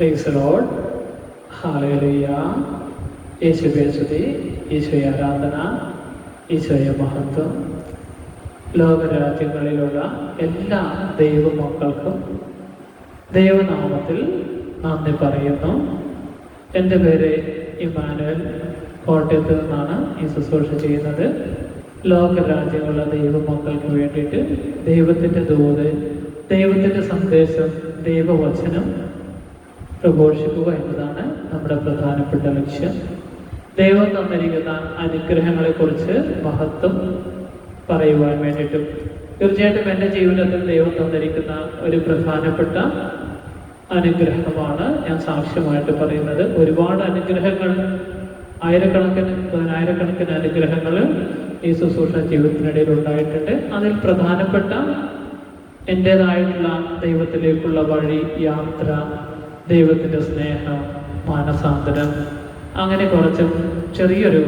Praise Lord. Hallelujah. യേശുവേ സ്തുതി, ഈശോയെ ആരാധന, ഈശോയെ മഹത്വം. ലോകരാജ്യങ്ങളിലുള്ള എല്ലാ ദൈവമക്കൾക്കും ദൈവനാമത്തിൽ നന്ദി പറയുന്നു. എൻ്റെ പേര് ഇമ്മാനുവൽ. കോട്ടയത്ത് നിന്നാണ് ഈ ശുശ്രൂഷ ചെയ്യുന്നത്. ലോകരാജ്യങ്ങളുള്ള ദൈവമക്കൾക്ക് വേണ്ടിയിട്ട് ദൈവത്തിൻ്റെ ദൂത്, ദൈവത്തിൻ്റെ സന്ദേശം, ദൈവവചനം പ്രഘോഷിക്കുക എന്നതാണ് നമ്മുടെ പ്രധാനപ്പെട്ട ലക്ഷ്യം. ദൈവം തന്നിരിക്കുന്ന അനുഗ്രഹങ്ങളെക്കുറിച്ച് മഹത്വം പറയുവാൻ വേണ്ടിയിട്ടും തീർച്ചയായിട്ടും എൻ്റെ ജീവിതത്തിൽ ദൈവം തന്നിരിക്കുന്ന ഒരു പ്രധാനപ്പെട്ട അനുഗ്രഹമാണ് ഞാൻ സാക്ഷ്യമായിട്ട് പറയുന്നത്. ഒരുപാട് അനുഗ്രഹങ്ങൾ, പതിനായിരക്കണക്കിന് അനുഗ്രഹങ്ങൾ ഈ ശുശ്രൂഷ ജീവിതത്തിനിടയിൽ ഉണ്ടായിട്ടുണ്ട്. അതിൽ പ്രധാനപ്പെട്ട എൻ്റേതായിട്ടുള്ള ദൈവത്തിലേക്കുള്ള വഴി, യാത്ര, ദൈവത്തിൻ്റെ സ്നേഹം, മാനസാന്തരം, അങ്ങനെ കുറച്ച് ചെറിയൊരു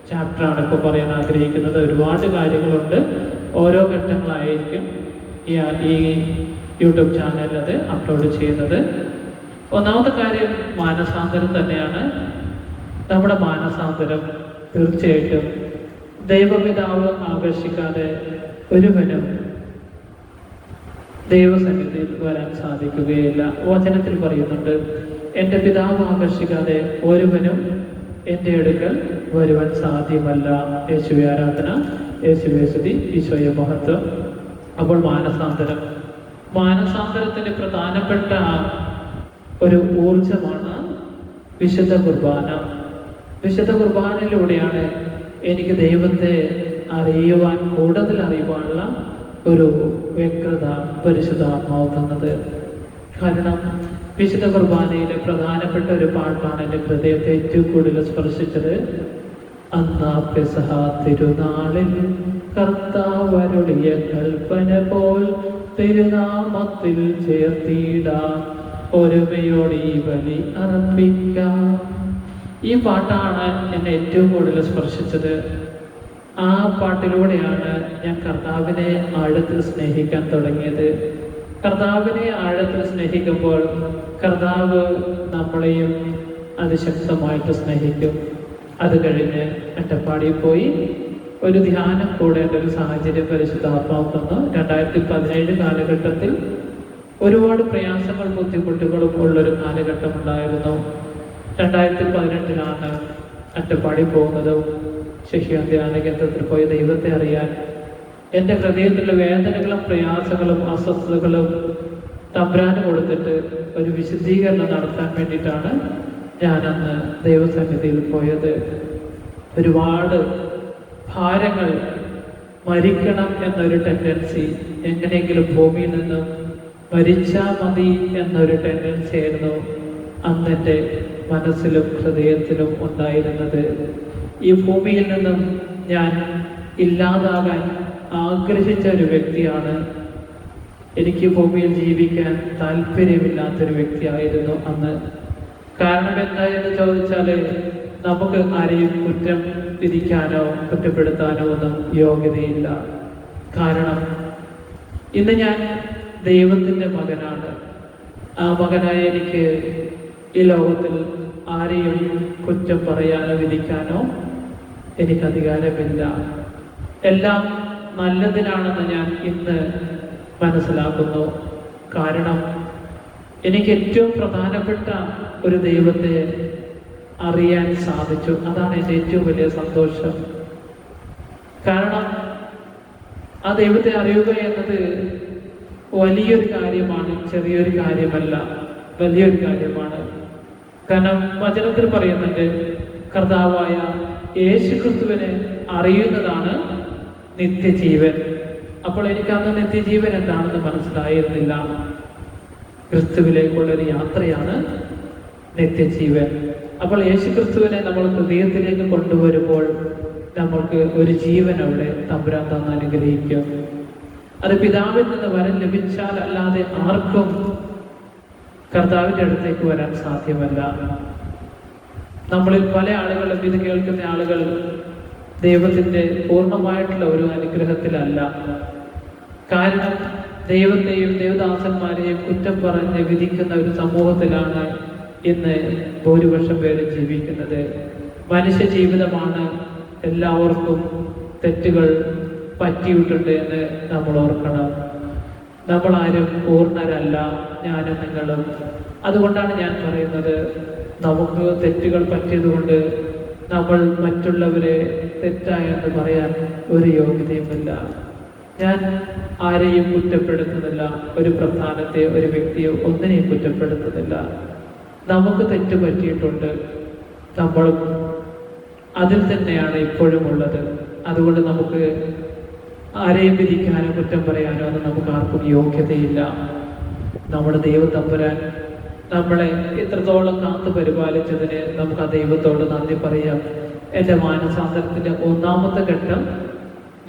ചാപ്റ്ററാണ് ഇപ്പോൾ പറയാൻ ആഗ്രഹിക്കുന്നത്. ഒരുപാട് കാര്യങ്ങളുണ്ട്. ഓരോ ഘട്ടങ്ങളായിരിക്കും ഈ യൂട്യൂബ് ചാനലിൽ അത് അപ്ലോഡ് ചെയ്യുന്നത്. ഒന്നാമത്തെ കാര്യം മാനസാന്തരം തന്നെയാണ്. നമ്മുടെ മാനസാന്തരം തീർച്ചയായിട്ടും ദൈവപിതാവ് ആകർഷിക്കാതെ ഒരുവനും ദൈവസന്നിധിയിൽ വരാൻ സാധിക്കുകയില്ല. വചനത്തിൽ പറയുന്നുണ്ട്, എൻ്റെ പിതാവ് ആകർഷിക്കാതെ ഒരുവനും എൻ്റെ അടുക്കൽ വരുവാൻ സാധ്യമല്ല. യേശുവേ ആരാധന, യേശുവേ സ്തുതി, ഈശോയെ മഹത്വം. അപ്പോൾ മാനസാന്തരത്തിൻ്റെ പ്രധാനപ്പെട്ട ഒരു ഊർജമാണ് വിശുദ്ധ കുർബാന. വിശുദ്ധ കുർബാനയിലൂടെയാണ് എനിക്ക് ദൈവത്തെ അറിയുവാൻ, കൂടുതൽ അറിയുവാനുള്ള ഒരു വ്യക്തത പരിശുദ്ധാത്മാവ് തന്നത്. കാരണം വിശുദ്ധ കുർബാനയിലെ പ്രധാനപ്പെട്ട ഒരു പാട്ടാണ് എൻ്റെ ഹൃദയത്തെ ഏറ്റവും കൂടുതൽ സ്പർശിച്ചത്. അന്നാ പെസഹ തിരുനാളിൽ കർത്താവരുളിയ കൽപ്പന പോൽ തിരുനാമത്തിൽ ചേർത്തിടാം, ഒരുമയോടെ ഈ ബലി അർപ്പിക്കാം. ഈ പാട്ടാണ് എന്നെ ഏറ്റവും കൂടുതൽ സ്പർശിച്ചത്. ആ പാട്ടിലൂടെയാണ് ഞാൻ കർത്താവിനെ ആഴത്തിൽ സ്നേഹിക്കാൻ തുടങ്ങിയത്. കർത്താവിനെ ആഴത്തിൽ സ്നേഹിക്കുമ്പോൾ കർത്താവ് നമ്മളെയും അതിശക്തമായിട്ട് സ്നേഹിക്കും. അത് കഴിഞ്ഞ് അട്ടപ്പാടിയിൽ പോയി ഒരു ധ്യാനം കൂടേണ്ട ഒരു സാഹചര്യം പരിശുദ്ധാത്മാവ് തന്നു. 2017 കാലഘട്ടത്തിൽ ഒരുപാട് പ്രയാസങ്ങൾ, ബുദ്ധിമുട്ടുകളും ഉള്ളൊരു കാലഘട്ടം ഉണ്ടായിരുന്നു. 2018 അട്ടപ്പാടി പോകുന്നതും ശിഷ്യാന്ത്യാന കേന്ദ്രത്തിൽ പോയി ദൈവത്തെ അറിയാൻ. എൻ്റെ ഹൃദയത്തിലെ വേദനകളും പ്രയാസങ്ങളും അസ്വസ്ഥതകളും തമ്പുരാന് കൊടുത്തിട്ട് ഒരു വിശുദ്ധീകരണം നടത്താൻ വേണ്ടിയിട്ടാണ് ഞാനന്ന് ദൈവസന്നിധിയിൽ പോയത്. ഒരുപാട് ഭാരങ്ങൾ, മരിക്കണം എന്നൊരു ടെൻഡൻസി, എങ്ങനെയെങ്കിലും ഭൂമിയിൽ നിന്നും മരിച്ചാൽ മതി എന്നൊരു ടെൻഡൻസി ആയിരുന്നു അന്നെൻ്റെ മനസ്സിലും ഹൃദയത്തിലും ഉണ്ടായിരുന്നത്. ഈ ഭൂമിയിൽ നിന്നും ഞാൻ ഇല്ലാതാകാൻ ആഗ്രഹിച്ച ഒരു വ്യക്തിയാണ്. എനിക്ക് ഭൂമിയിൽ ജീവിക്കാൻ താല്പര്യമില്ലാത്തൊരു വ്യക്തിയായിരുന്നു അന്ന്. കാരണം എന്തായെന്ന് ചോദിച്ചാൽ, നമുക്ക് ആരെയും കുറ്റം വിധിക്കാനോ കുറ്റപ്പെടുത്താനോ ഒന്നും യോഗ്യതയില്ല. കാരണം ഇന്ന് ഞാൻ ദൈവത്തിൻ്റെ മകനാണ്. ആ മകനായ എനിക്ക് ഈ ലോകത്തിൽ ആരെയും കുറ്റം പറയാനോ വിധിക്കാനോ എനിക്ക് അധികാരമില്ല. എല്ലാം നല്ലതിനാണെന്ന് ഞാൻ ഇന്ന് മനസ്സിലാക്കുന്നു. കാരണം എനിക്ക് ഏറ്റവും പ്രധാനപ്പെട്ട ഒരു ദൈവത്തെ അറിയാൻ സാധിച്ചു. അതാണ് എൻ്റെ ഏറ്റവും വലിയ സന്തോഷം. കാരണം ആ ദൈവത്തെ അറിയുക എന്നത് വലിയൊരു കാര്യമാണ്, ചെറിയൊരു കാര്യമല്ല, വലിയൊരു കാര്യമാണ്. കാരണം വചനത്തിൽ പറയുന്നുണ്ട്, കർത്താവായ യേശു ക്രിസ്തുവിനെ അറിയുന്നതാണ് നിത്യജീവൻ. അപ്പോൾ എനിക്കന്ന് നിത്യജീവൻ എന്താണെന്ന് മനസ്സിലായിരുന്നില്ല. ക്രിസ്തുവിലേക്കുള്ളൊരു യാത്രയാണ് നിത്യജീവൻ. അപ്പോൾ യേശു ക്രിസ്തുവിനെ നമ്മൾ ഹൃദയത്തിലേക്ക് കൊണ്ടുവരുമ്പോൾ നമ്മൾക്ക് ഒരു ജീവൻ അവിടെ തമ്പുരാൻ തന്ന് അനുഗ്രഹിക്കും. അത് പിതാവിൽ നിന്ന് വരം ലഭിച്ചാൽ അല്ലാതെ ആർക്കും കർത്താവിൻ്റെ അടുത്തേക്ക് വരാൻ സാധ്യമല്ല. നമ്മളിൽ പല ആളുകളും, ഇത് കേൾക്കുന്ന ആളുകൾ ദൈവത്തിൻ്റെ പൂർണ്ണമായിട്ടുള്ള ഒരു അനുഗ്രഹത്തിലല്ല. കാരണം ദൈവത്തെയും ദൈവദാസന്മാരെയും കുറ്റം പറഞ്ഞ് വിധിക്കുന്ന ഒരു സമൂഹത്തിലാണ് ഇന്ന് ഭൂരിപക്ഷം പേര് ജീവിക്കുന്നത്. മനുഷ്യ ജീവിതമാണ്, എല്ലാവർക്കും തെറ്റുകൾ പറ്റിയിട്ടുണ്ട് എന്ന് നമ്മൾ ഓർക്കണം. നമ്മളാരും പൂർണ്ണരല്ല, ഞാനും നിങ്ങളും. അതുകൊണ്ടാണ് ഞാൻ പറയുന്നത്, നമുക്ക് തെറ്റുകൾ പറ്റിയതുകൊണ്ട് നമ്മൾ മറ്റുള്ളവരെ തെറ്റായെന്ന് പറയാൻ ഒരു യോഗ്യതയുമില്ല. ഞാൻ ആരെയും കുറ്റപ്പെടുത്തുന്നില്ല, ഒരു പ്രസ്ഥാനത്തെ, ഒരു വ്യക്തിയോ ഒന്നിനെയും കുറ്റപ്പെടുത്തുന്നില്ല. നമുക്ക് തെറ്റ് പറ്റിയിട്ടുണ്ട്, നമ്മളും അതിൽ തന്നെയാണ് ഇപ്പോഴും ഉള്ളത്. അതുകൊണ്ട് നമുക്ക് ആരെയും വിധിക്കാനോ കുറ്റം പറയാനോ ഒന്നും നമുക്ക് ആർക്കും യോഗ്യതയില്ല. നമ്മുടെ ദൈവത്തമ്പുരാൻ നമ്മളെ ഇത്രത്തോളം കാത്തു പരിപാലിച്ചതിന് നമുക്ക് ആ ദൈവത്തോട് നന്ദി പറയാം. എൻ്റെ മാനസാന്തരത്തിൻ്റെ ഒന്നാമത്തെ ഘട്ടം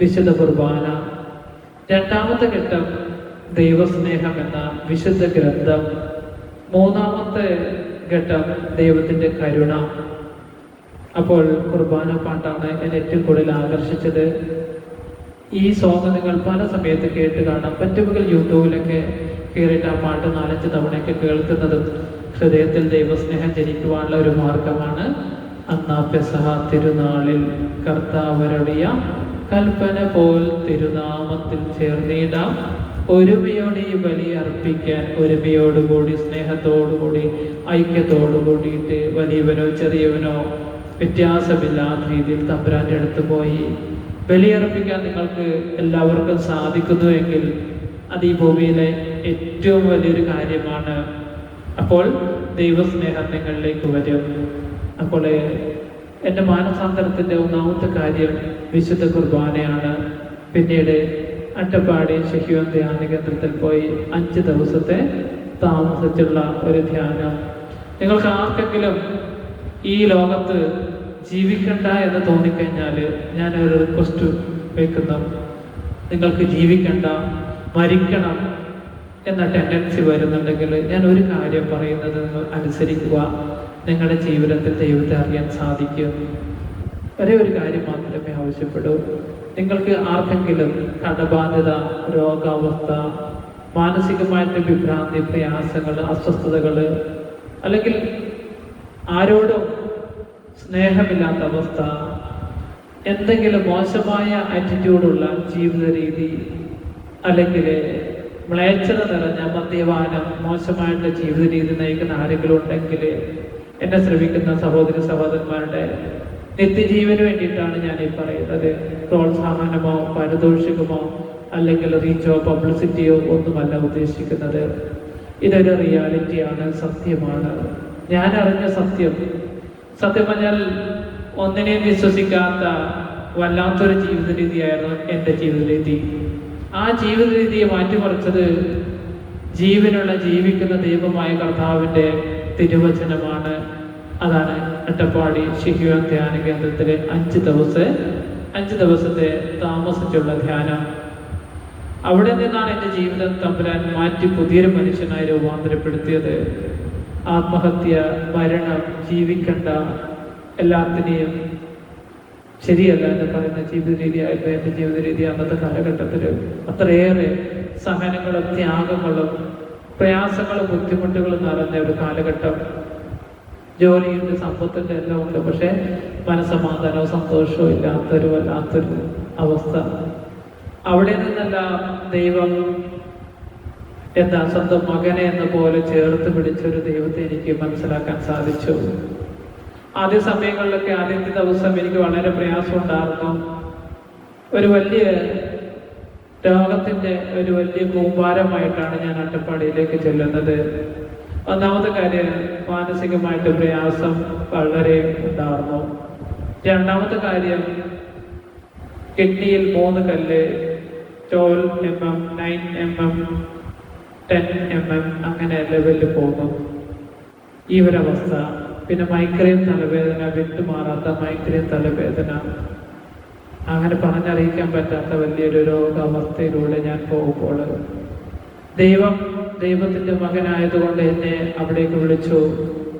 വിശുദ്ധ കുർബാന, രണ്ടാമത്തെ ഘട്ടം ദൈവസ്നേഹം എന്ന വിശുദ്ധ ഗ്രന്ഥം, മൂന്നാമത്തെ ഘട്ടം ദൈവത്തിൻ്റെ കരുണ. അപ്പോൾ കുർബാന പാട്ടാണ് എന്നെ ഏറ്റവും കൂടുതൽ ആകർഷിച്ചത്. ഈ സോങ് നിങ്ങൾ പല സമയത്ത് കേട്ട് കാണാം. പറ്റുമെങ്കിൽ യൂട്യൂബിലൊക്കെ കയറിയിട്ട് ആ പാട്ട് 4-5 തവണയൊക്കെ കേൾക്കുന്നതും ഹൃദയത്തിൽ ദൈവസ്നേഹം ജനിക്കുവാനുള്ള ഒരു മാർഗമാണ്. അന്നാ പെസഹ തിരുനാളിൽ കർത്താവരുളിയ കൽപ്പന പോൽ തിരുനാമത്തിൽ ചേർന്നിടാം, ഒരുമയോടെ ഈ ബലി അർപ്പിക്കാൻ, ഒരുമയോടുകൂടി സ്നേഹത്തോടുകൂടി ഐക്യത്തോടുകൂടിയിട്ട് വലിയവനോ ചെറിയവനോ വ്യത്യാസമില്ലാത്ത രീതിയിൽ തമ്പുരാൻ്റെ അടുത്ത് പോയി ബലിയർപ്പിക്കാൻ നിങ്ങൾക്ക് എല്ലാവർക്കും സാധിക്കുന്നുവെങ്കിൽ അത് ഈ ഭൂമിയിലെ ഏറ്റവും വലിയൊരു കാര്യമാണ്. അപ്പോൾ ദൈവസ്നേഹം നിങ്ങളിലേക്ക് വരും. അപ്പോൾ എൻ്റെ മാനസാന്തരത്തിൻ്റെ ഒന്നാമത്തെ കാര്യം വിശുദ്ധ കുർബാനയാണ്. പിന്നീട് അട്ടപ്പാടി ശിഹ്യോൻ ധ്യാന കേന്ദ്രത്തിൽ പോയി 5 ദിവസത്തെ താമസിച്ചുള്ള ഒരു ധ്യാനം. നിങ്ങൾക്ക് ആർക്കെങ്കിലും ഈ ലോകത്ത് ജീവിക്കണ്ട എന്ന് തോന്നിക്കഴിഞ്ഞാൽ ഞാനൊരു റിക്വസ്റ്റ് വയ്ക്കുന്നു. നിങ്ങൾക്ക് ജീവിക്കണ്ട, മരിക്കണം എന്ന ടെൻഡൻസി വരുന്നുണ്ടെങ്കിൽ ഞാൻ ഒരു കാര്യം പറയുന്നത് നിങ്ങൾ അനുസരിക്കുക. നിങ്ങളുടെ ജീവിതത്തിൽ ദൈവത്തെ അറിയാൻ സാധിക്കും. ഒരേ ഒരു കാര്യം മാത്രമേ ആവശ്യപ്പെടൂ. നിങ്ങൾക്ക് ആർക്കെങ്കിലും കടബാധ്യത, രോഗാവസ്ഥ, മാനസികമായിട്ട് വിഭ്രാന്തി, പ്രയാസങ്ങൾ, അസ്വസ്ഥതകൾ, അല്ലെങ്കിൽ ആരോടും സ്നേഹമില്ലാത്ത അവസ്ഥ, എന്തെങ്കിലും മോശമായ ആറ്റിറ്റ്യൂഡുള്ള ജീവിത രീതി, അല്ലെങ്കിൽ മ്ലേച്ഛത നിറഞ്ഞ മദ്യപാനം, മോശമായിട്ട് ജീവിത രീതി നയിക്കുന്ന ആരെങ്കിലും ഉണ്ടെങ്കിൽ എന്നെ ശ്രമിക്കുന്ന സഹോദരി സഹോദരന്മാരുടെ നിത്യജീവന് വേണ്ടിയിട്ടാണ് ഞാൻ ഈ പറയുന്നത്. പ്രോത്സാഹനമോ പാരിതോഷികമോ അല്ലെങ്കിൽ റീച്ചോ പബ്ലിസിറ്റിയോ ഒന്നുമല്ല ഉദ്ദേശിക്കുന്നത്. ഇതൊരു റിയാലിറ്റിയാണ്, സത്യമാണ്. ഞാൻ അറിഞ്ഞ സത്യം പറഞ്ഞാൽ ഒന്നിനെയും വിശ്വസിക്കാത്ത വല്ലാത്തൊരു ജീവിത രീതിയായിരുന്നു എൻ്റെ ജീവിത രീതി. ആ ജീവിത രീതിയെ മാറ്റിമറിച്ചത് ജീവനുള്ള ജീവിക്കുന്ന ദൈവമായ കർത്താവിൻ്റെ തിരുവചനമാണ്. അതാണ് അട്ടപ്പാടി ശിഹ്യോൻ ധ്യാന കേന്ദ്രത്തിലെ 5 ദിവസത്തെ താമസിച്ചുള്ള ധ്യാനം. അവിടെ നിന്നാണ് എൻ്റെ ജീവിതം തമ്പുരാൻ മാറ്റി പുതിയൊരു മനുഷ്യനായി രൂപാന്തരപ്പെടുത്തിയത്. ആത്മഹത്യ, മരണം, ജീവിക്കണ്ട, എല്ലാത്തിനെയും ശരിയല്ല എന്ന് പറയുന്ന ജീവിത രീതിയായിരുന്നു എൻ്റെ ജീവിത രീതി. അന്നത്തെ കാലഘട്ടത്തിൽ അത്രയേറെ സഹനങ്ങളും ത്യാഗങ്ങളും പ്രയാസങ്ങളും ബുദ്ധിമുട്ടുകളും നിറഞ്ഞ ഒരു കാലഘട്ടം. ജോലിയുണ്ട്, സമ്പത്തിൻ്റെ എല്ലാം ഉണ്ട്, പക്ഷെ മനസ്സമാധാനവും സന്തോഷവും ഇല്ലാത്തൊരു വല്ലാത്തൊരു അവസ്ഥ. അവിടെ നിന്നല്ല ദൈവം എന്താ സ്വന്തം മകനെ എന്ന പോലെ ചേർത്ത് പിടിച്ചൊരു ദൈവത്തെ എനിക്ക് മനസ്സിലാക്കാൻ സാധിച്ചു. ആദ്യ സമയങ്ങളിലൊക്കെ ആദ്യത്തെ ദിവസം എനിക്ക് വളരെ പ്രയാസം ഉണ്ടായിരുന്നു. ഒരു വലിയ രോഗത്തിൻ്റെ ഒരു വലിയ കൂമ്പാരമായിട്ടാണ് ഞാൻ അട്ടപ്പാടിയിലേക്ക് ചെല്ലുന്നത്. ഒന്നാമത്തെ കാര്യം, മാനസികമായിട്ട് പ്രയാസം വളരെ ഉണ്ടായിരുന്നു. രണ്ടാമത്തെ കാര്യം, കിഡ്നിയിൽ 3 കല്ല്, 12 mm, 9 mm, 10 mm അങ്ങനെ ലെവലിൽ പോകും ഈ ഒരവസ്ഥ. പിന്നെ മൈഗ്രെയിൻ തലവേദന, വിട്ടുമാറാത്ത മൈഗ്രെയിൻ തലവേദന, അങ്ങനെ പറഞ്ഞറിയിക്കാൻ പറ്റാത്ത വലിയൊരു രോഗാവസ്ഥയിലൂടെ ഞാൻ പോകുമ്പോൾ ദൈവത്തിൻ്റെ മകനായതുകൊണ്ട് എന്നെ അവിടേക്ക് വിളിച്ചു.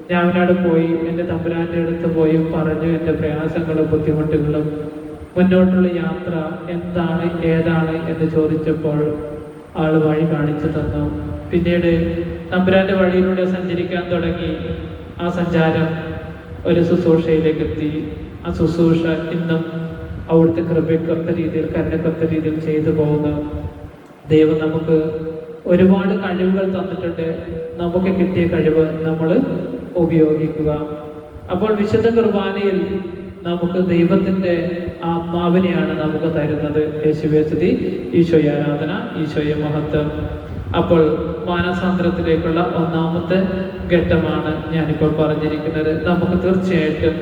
ഞാൻ അവനോട് പോയി, എൻ്റെ തമ്പുരാൻ്റെ അടുത്ത് പോയി പറഞ്ഞു എൻ്റെ പ്രയാസങ്ങളും ബുദ്ധിമുട്ടുകളും, മുന്നോട്ടുള്ള യാത്ര എന്താണ് ഏതാണ് എന്ന് ചോദിച്ചപ്പോൾ ആൾ വഴി കാണിച്ചു തന്നു. പിന്നീട് തമ്പുരാന്റെ വഴിയിലൂടെ സഞ്ചരിക്കാൻ തുടങ്ങി. ആ സഞ്ചാരം ഒരു ശുശ്രൂഷയിലേക്ക് എത്തി. ആ ശുശ്രൂഷ ഇന്നും അവിടുത്തെ കൃപയ്ക്കൊത്ത രീതിയിൽ, കരുണയ്ക്കൊത്ത രീതിയിൽ ചെയ്തു പോകുന്നു. ദൈവം നമുക്ക് ഒരുപാട് കഴിവുകൾ തന്നിട്ടുണ്ട്. നമുക്ക് കിട്ടിയ കഴിവ് നമ്മൾ ഉപയോഗിക്കുക. അപ്പോൾ വിശുദ്ധ കുർബാനയിൽ നമുക്ക് ദൈവത്തിൻ്റെ ആത്മാവിനെയാണ് നമുക്ക് തരുന്നത്. യേശുവേ സ്തുതി, ഈശോയെ ആരാധന, ഈശോയെ മഹത്വം. അപ്പോൾ മാനസാന്തരത്തിലേക്കുള്ള ഒന്നാമത്തെ ഘട്ടമാണ് ഞാനിപ്പോൾ പറഞ്ഞിരിക്കുന്നത്. നമുക്ക് തീർച്ചയായിട്ടും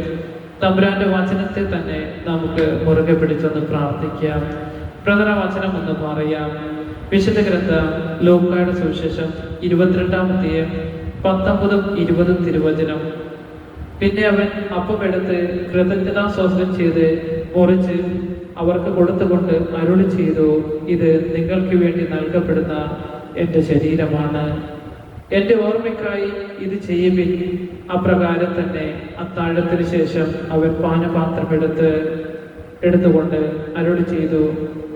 തമ്പുരാന്റെ വചനത്തെ തന്നെ നമുക്ക് മുറുകെ പിടിച്ചൊന്ന് പ്രാർത്ഥിക്കാം. പ്രധാന വചനം ഒന്ന് പറയാം. വിശുദ്ധ ഗ്രന്ഥം ലൂക്കായുടെ സുവിശേഷം 22-ാം അധ്യായം 19-20 തിരുവചനം. പിന്നെ അവൻ അപ്പമെടുത്ത് കൃതജ്ഞതാ സ്തോത്രം ചെയ്ത് മുറിച്ച് അവർക്ക് കൊടുത്തുകൊണ്ട് അരുളി ചെയ്തു, ഇത് നിങ്ങൾക്ക് വേണ്ടി നൽകപ്പെടുന്ന എൻ്റെ ശരീരമാണ്. എൻ്റെ ഓർമ്മയ്ക്കായി ഇത് ചെയ്യുവിൻ. അപ്രകാരം തന്നെ അത്താഴത്തിന് ശേഷം അവൻ പാനപാത്രം എടുത്തുകൊണ്ട് അരുളി ചെയ്തു,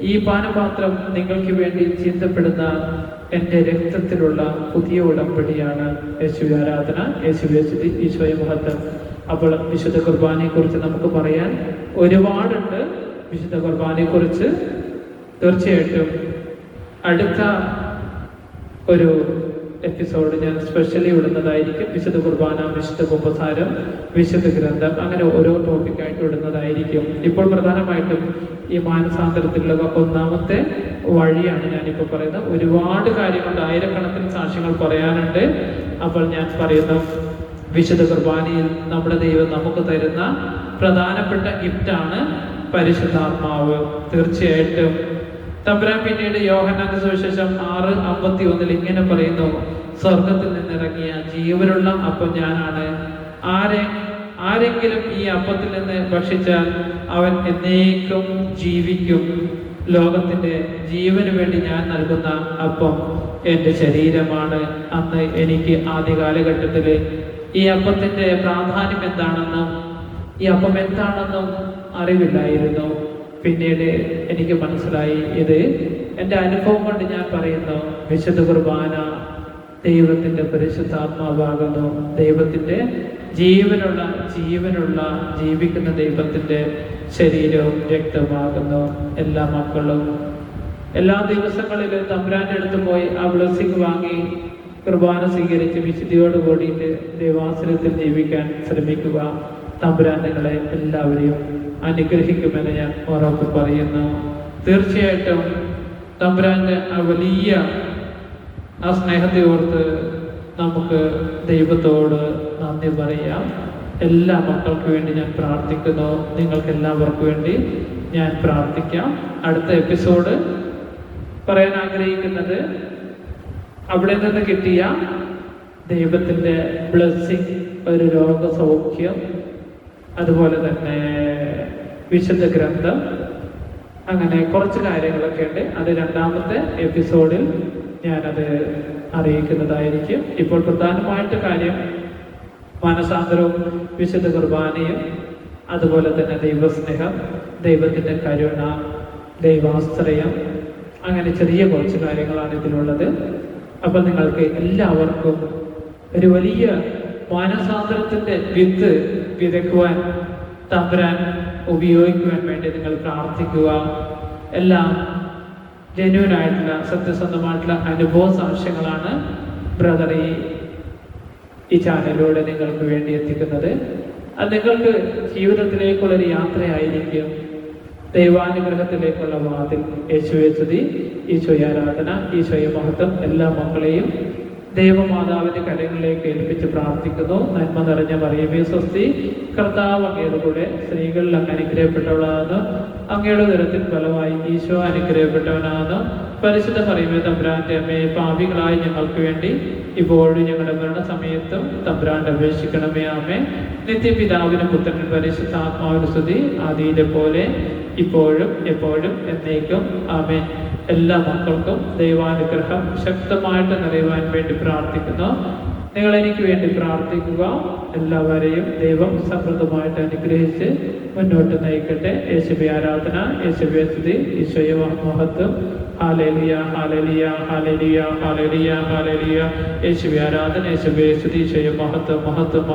ഈ പാനപാത്രം നിങ്ങൾക്ക് വേണ്ടി ചിന്തപ്പെടുന്ന എൻ്റെ രക്തത്തിലുള്ള പുതിയ ഉടമ്പടിയാണ്. യേശുവേ ആരാധന, യേശുവേ സ്തുതി, ഈശോയെ മഹത്വം. അപ്പോൾ വിശുദ്ധ കുർബാനയെ കുറിച്ച് നമുക്ക് പറയാൻ ഒരുപാടുണ്ട്. വിശുദ്ധ കുർബാനയെ കുറിച്ച് തീർച്ചയായിട്ടും അടുത്ത ഒരു എപ്പിസോഡ് ഞാൻ സ്പെഷ്യലി ഇടുന്നതായിരിക്കും. വിശുദ്ധ കുർബാന, വിശുദ്ധ കുമ്പസാരം, വിശുദ്ധ ഗ്രന്ഥം, അങ്ങനെ ഓരോ ടോപ്പിക്കായിട്ട് ഇടുന്നതായിരിക്കും. ഇപ്പോൾ പ്രധാനമായിട്ടും ഈ മാനസാന്തരത്തിലുള്ള ഒന്നാമത്തെ വഴിയാണ് ഞാനിപ്പോൾ പറയുന്നത്. ഒരുപാട് കാര്യങ്ങളുണ്ട്, ആയിരക്കണക്കിന് സാക്ഷ്യങ്ങൾ പറയാനുണ്ട്. അപ്പോൾ ഞാൻ പറയുന്ന വിശുദ്ധ കുർബാനയിൽ നമ്മുടെ ദൈവം നമുക്ക് തരുന്ന പ്രധാനപ്പെട്ട ഗിഫ്റ്റാണ് പരിശുദ്ധാത്മാവ്. തീർച്ചയായിട്ടും തമ്പുരാൻ പിന്നീട് യോഹന്നാന്റെ സുവിശേഷം 6:51 ഇങ്ങനെ പറയുന്നു, സ്വർഗത്തിൽ നിന്നിറങ്ങിയ ജീവനുള്ള അപ്പം ഞാനാണ്. ആരെങ്കിലും ഈ അപ്പത്തിൽ നിന്ന് ഭക്ഷിച്ചാൽ അവൻ എന്നേക്കും ജീവിക്കും. ലോകത്തിന്റെ ജീവന് വേണ്ടി ഞാൻ നൽകുന്ന അപ്പം എൻ്റെ ശരീരമാണ്. അന്ന് എനിക്ക് ആദ്യ കാലഘട്ടത്തിൽ ഈ അപ്പത്തിന്റെ പ്രാധാന്യം എന്താണെന്നും ഈ അപ്പം എന്താണെന്നും അറിവില്ലായിരുന്നു. പിന്നീട് എനിക്ക് മനസ്സിലായി. ഇത് എൻ്റെ അനുഭവം കൊണ്ട് ഞാൻ പറയുന്നു. വിശുദ്ധ കുർബാന ദൈവത്തിൻ്റെ പരിശുദ്ധാത്മാവാകുന്നു. ദൈവത്തിൻ്റെ ജീവനുള്ള ജീവിക്കുന്ന ദൈവത്തിൻ്റെ ശരീരവും രക്തമാകുന്നു. എല്ലാ മക്കളും എല്ലാ ദിവസങ്ങളിലും തമ്പുരാൻ്റെ അടുത്ത് പോയി ആ ബ്ലെസ്സിങ് വാങ്ങി കുർബാന സ്വീകരിച്ച് വിശുദ്ധിയോട് കൂടിയിട്ട് ദൈവാസനത്തിൽ ജീവിക്കാൻ ശ്രമിക്കുക. തമ്പുരാൻ നിങ്ങളെ എല്ലാവരെയും അനുഗ്രഹിക്കുമെന്ന് ഞാൻ ഉറപ്പ് പറയുന്നു. തീർച്ചയായിട്ടും തമ്പുരാന്റെ ആ വലിയ ആ സ്നേഹത്തെ ഓർത്ത് നമുക്ക് ദൈവത്തോട് നന്ദി പറയാം. എല്ലാ മക്കൾക്ക് വേണ്ടി ഞാൻ പ്രാർത്ഥിക്കുന്നു. നിങ്ങൾക്ക് എല്ലാവർക്കും വേണ്ടി ഞാൻ പ്രാർത്ഥിക്കാം. അടുത്ത എപ്പിസോഡ് പറയാൻ ആഗ്രഹിക്കുന്നത് അവിടെ നിന്ന് കിട്ടിയ ദൈവത്തിൻ്റെ ബ്ലെസ്സിങ്, ഒരു രോഗസൗഖ്യം, അതുപോലെ തന്നെ വിശുദ്ധ ഗ്രന്ഥം, അങ്ങനെ കുറച്ച് കാര്യങ്ങളൊക്കെ ഉണ്ട്. അത് രണ്ടാമത്തെ എപ്പിസോഡിൽ ഞാനത് അറിയിക്കുന്നതായിരിക്കും. ഇപ്പോൾ പ്രധാനമായിട്ട് കാര്യം മാനസാന്തരവും വിശുദ്ധ കുർബാനയും, അതുപോലെ തന്നെ ദൈവസ്നേഹം, ദൈവത്തിൻ്റെ കരുണ, ദൈവാശ്രയം, അങ്ങനെ ചെറിയ കുറച്ച് കാര്യങ്ങളാണ് ഇതിലുള്ളത്. അപ്പം നിങ്ങൾക്ക് എല്ലാവർക്കും ഒരു വലിയ മാനസാന്തരത്തിൻ്റെ വിത്ത് വിതയ്ക്കുവാൻ തമ്പുരാൻ ഉപയോഗിക്കുവാൻ വേണ്ടി നിങ്ങൾ പ്രാർത്ഥിക്കുക. എല്ലാം ജെന്യൂനായിട്ടുള്ള സത്യസന്ധമായിട്ടുള്ള അനുഭവ സാക്ഷ്യങ്ങളാണ് ബ്രദർ ഈ ചാനലിലൂടെ നിങ്ങൾക്ക് വേണ്ടി എത്തിക്കുന്നത്. അത് നിങ്ങൾക്ക് ജീവിതത്തിലേക്കുള്ളൊരു യാത്രയായിരിക്കും, ദൈവാനുഗ്രഹത്തിലേക്കുള്ള വാതിൽ. യേശുവേ സ്തുതി, ഈശോയെ ആരാധന, ഈശോയെ മഹത്വം. എല്ലാ മക്കളെയും ദൈവമാതാവിന്റെ കരങ്ങളിലേക്ക് ഏൽപ്പിച്ച് പ്രാർത്ഥിക്കുന്നു. നന്മ നിറഞ്ഞ മറിയമേ സ്വസ്തി, കർത്താവ് അങ്ങയുടെ കൂടെ സ്ത്രീകളിൽ അങ്ങ് അനുഗ്രഹിക്കപ്പെട്ടവളാണ്. അങ്ങയുടെ ദുരത്തിൽ ഫലമായി ഈശോ അനുഗ്രഹിക്കപ്പെട്ടവനാണ്. പരിശുദ്ധ മറിയമേ തമ്പുരാന്റെ അമ്മയെ, പാപികളായി ഞങ്ങൾക്ക് വേണ്ടി ഇപ്പോഴും ഞങ്ങളുടെ മരണസമയത്തും തമ്പുരാന്റെ അപേക്ഷിക്കണമേ. ആമേ. നിത്യപിതാവിനും പുത്രനും പരിശുദ്ധാത്മാവിന് സ്തുതി, ആദിയിലെ പോലെ ഇപ്പോഴും എപ്പോഴും എന്നേക്കും. ആമേൻ. എല്ലാ മക്കൾക്കും ദൈവാനുഗ്രഹം ശക്തമായിട്ട് നിറയുവാൻ വേണ്ടി പ്രാർത്ഥിക്കുന്നു. നിങ്ങൾ എനിക്ക് വേണ്ടി പ്രാർത്ഥിക്കുക. എല്ലാവരെയും ദൈവം സമൃദ്ധമായിട്ട് അനുഗ്രഹിച്ച് മുന്നോട്ട് നയിക്കട്ടെ. യേശുവേ ആരാധന, യേശുവേ സ്തുതി, ഈശോയെ മഹത്വം. Hallelujah, hallelujah, hallelujah, hallelujah, hallelujah. യേശുവേ ആരാധന, യേശുവേ സ്തുതി, ഈശോയെ മഹത്വം, മഹത്വം.